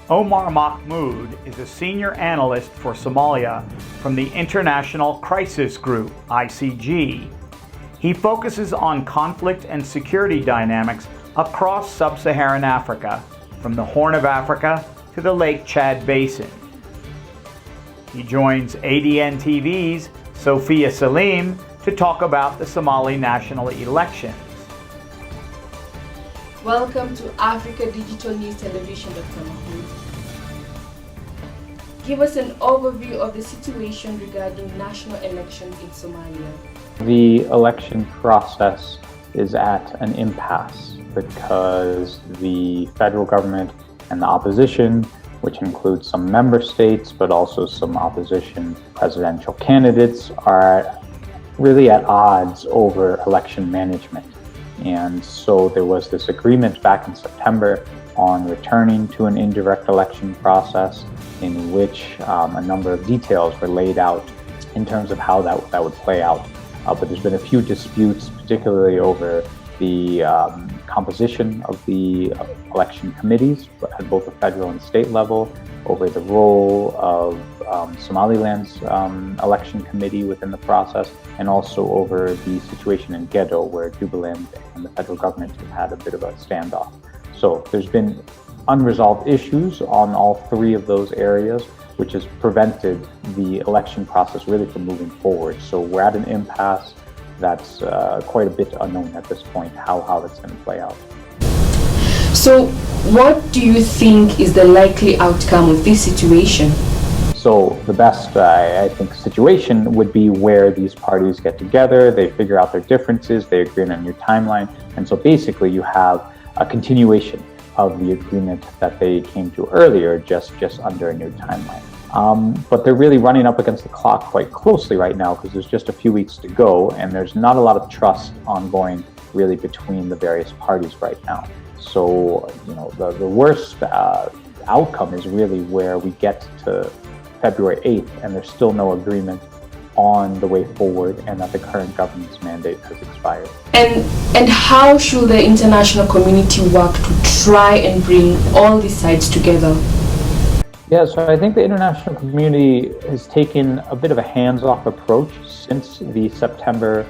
Omar Mahmood is a Senior Analyst for Somalia from the International Crisis Group, ICG. He focuses on conflict and security dynamics across sub-Saharan Africa, from the Horn of Africa to the Lake Chad Basin. He joins ADNtv's Sofia Salim to talk about the Somali National Elections. Welcome to Africa Digital News Television, Dr. Mahmood. Give us an overview of the situation regarding national elections in Somalia. The election process is at an impasse because the federal government and the opposition, which includes some member states but also some opposition presidential candidates, are really at odds over election management. And so there was this agreement back in September on returning to an indirect election process in which a number of details were laid out in terms of how that would play out. But there's been a few disputes, particularly over the composition of the election committees at both the federal and state level, over the role of Somaliland's election committee within the process, and also over the situation in Gedo, where Jubaland and the federal government have had a bit of a standoff. So there's been unresolved issues on all three of those areas, which has prevented the election process really from moving forward. So we're at an impasse that's quite a bit unknown at this point, how that's going to play out. So what do you think is the likely outcome of this situation? So the best, I think, situation would be where these parties get together, they figure out their differences, they agree on a new timeline, and so basically you have a continuation of the agreement that they came to earlier, just under a new timeline. But they're really running up against the clock quite closely right now because there's just a few weeks to go, and there's not a lot of trust ongoing really between the various parties right now. So, the worst outcome is really where we get to February 8th and there's still no agreement on the way forward, and that the current government's mandate has expired. And how should the international community work to try and bring all these sides together? Yeah, so I think the international community has taken a bit of a hands-off approach since the September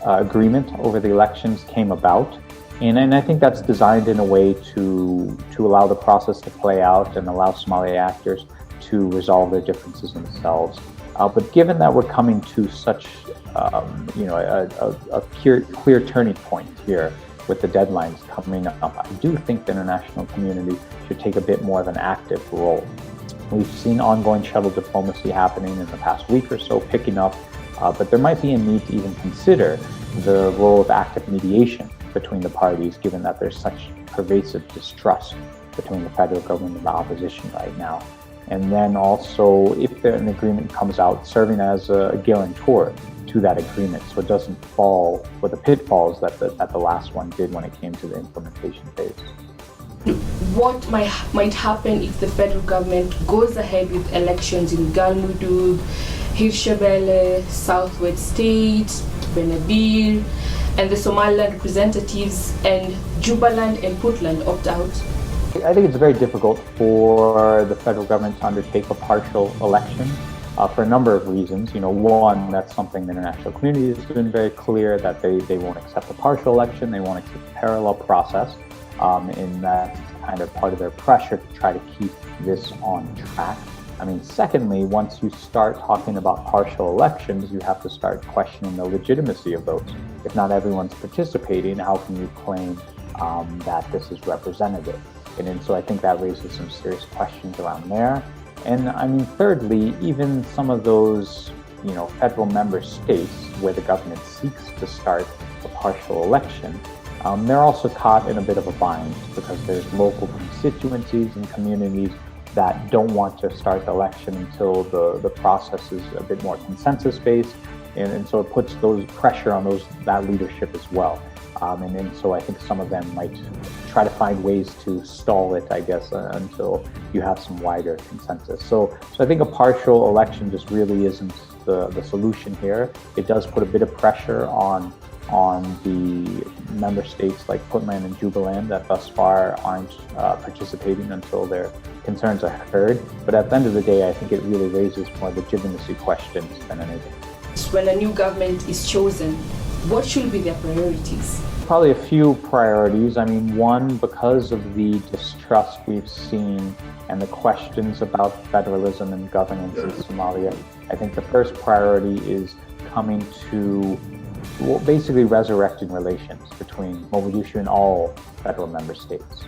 agreement over the elections came about. And I think that's designed in a way to allow the process to play out and allow Somali actors to resolve their differences themselves. But given that we're coming to such a clear turning point here with the deadlines coming up, I do think the international community should take a bit more of an active role. We've seen ongoing shuttle diplomacy happening in the past week or so, picking up, but there might be a need to even consider the role of active mediation between the parties, given that there's such pervasive distrust between the federal government and the opposition right now. And then also, if an agreement comes out, serving as a guarantor to that agreement, so it doesn't fall for the pitfalls that the last one did when it came to the implementation phase. What might happen if the federal government goes ahead with elections in Galmudug, Hirshabelle, Southwest State, Benabir, and the Somaliland representatives and Jubaland and Puntland opt out? I think it's very difficult for the federal government to undertake a partial election for a number of reasons. One, that's something the international community has been very clear that they won't accept a partial election, they won't accept a parallel process, and that's kind of part of their pressure to try to keep this on track. Secondly, once you start talking about partial elections, you have to start questioning the legitimacy of those. If not everyone's participating, how can you claim that this is representative? And so I think that raises some serious questions around there. And thirdly, even some of those, federal member states where the government seeks to start a partial election, they're also caught in a bit of a bind because there's local constituencies and communities that don't want to start the election until the process is a bit more consensus-based, and so it puts those pressure on that leadership as well. And so I think some of them might try to find ways to stall it, I guess, until you have some wider consensus. So I think a partial election just really isn't the solution here. It does put a bit of pressure on the member states like Puntland and Jubaland that thus far aren't participating until their concerns are heard. But at the end of the day, I think it really raises more legitimacy questions than anything. When a new government is chosen, what should be their priorities? Probably a few priorities. I mean, one, because of the distrust we've seen and the questions about federalism and governance in Somalia, I think the first priority is coming to basically resurrecting relations between Mogadishu and all federal member states.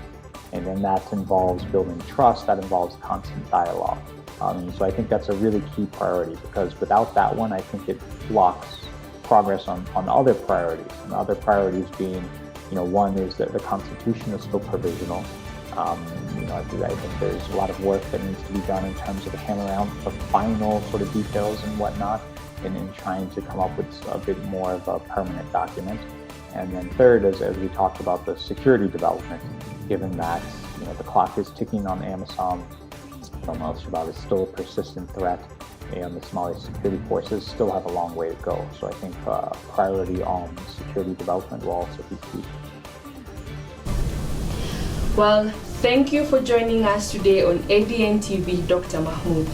And then that involves building trust, that involves constant dialogue. So I think that's a really key priority, because without that one, I think it blocks progress on other priorities. And the other priorities being, one is that the Constitution is still provisional. I think there's a lot of work that needs to be done in terms of hammering out the final sort of details and whatnot, and in trying to come up with a bit more of a permanent document. And then third, as we talked about, the security development, given that the clock is ticking on AMISOM, Al-Shabaab is still a persistent threat, and the Somali security forces still have a long way to go. So I think priority on security development will also be key. Well, thank you for joining us today on ADNtv, Dr. Mahmood.